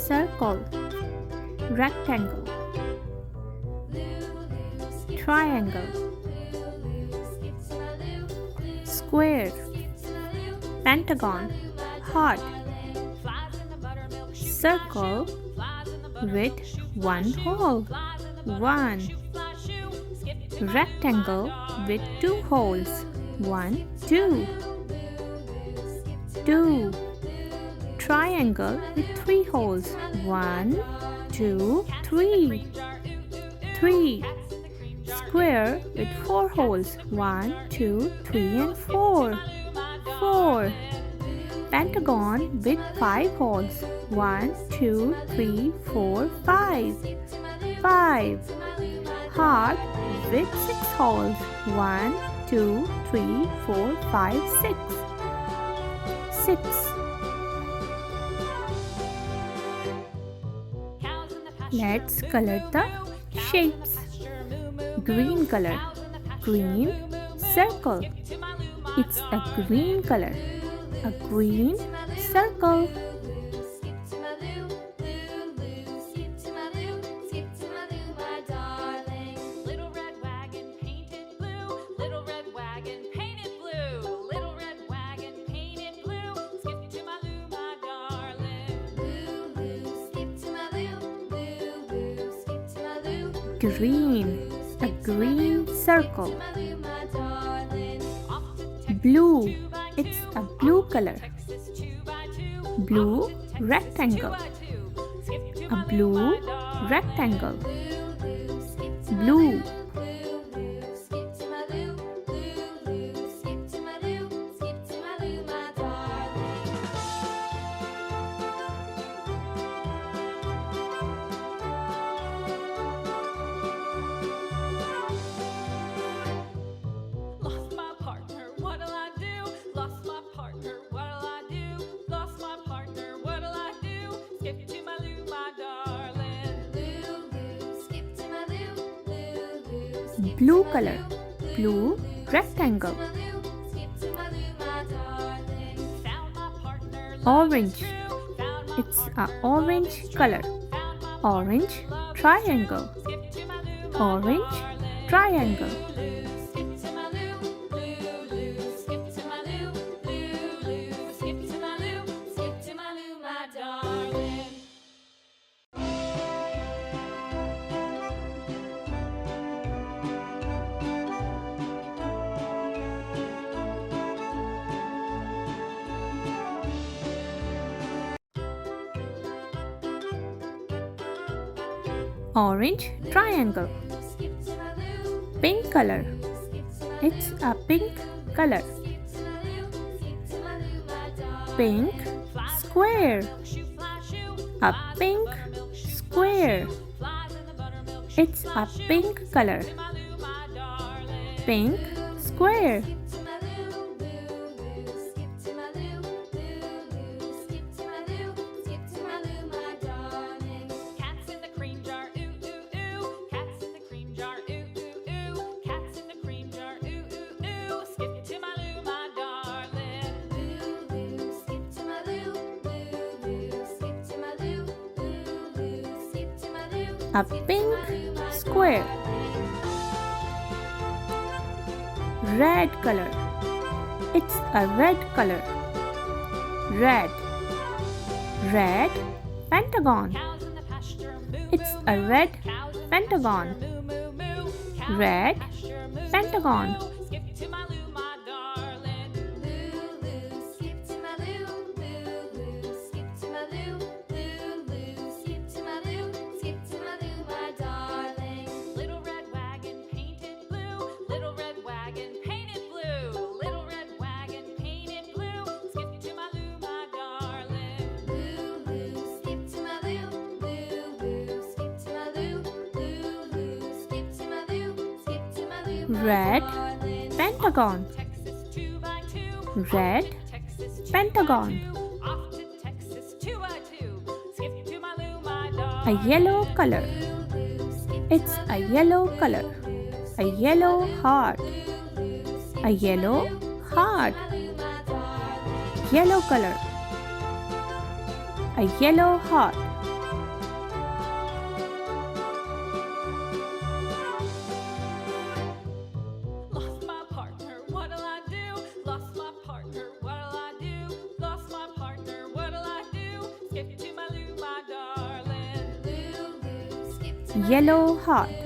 circle, rectangle, triangle, square, pentagon, heart, circle with one hole, one, rectangle with two holes, one, two, two, triangle with three holes, one, two, three, three, square with four holes, one, two, three, and four, four, pentagon with five holes, one, two, three, four, five, five, heart with six holes, one, two, three, four, five, six, six. Let's color the shapes. Green color, green circle. It's a green color, a green circle. Green, a green circle. Blue, it's a blue color. Blue rectangle, a blue rectangle. Blue, blue color, blue rectangle. Orange, it's a orange color. Orange triangle, orange triangle. Orange triangle. Pink color, it's a pink color. Pink square, a pink square. It's a pink color. Pink square. A pink square. Red color, it's a red color. Red, red pentagon. It's a red pentagon. Red pentagon. Red pentagon. Red pentagon. A yellow color. It's a yellow color. A yellow heart. A yellow heart. Yellow color. A yellow heart. Yellow heart.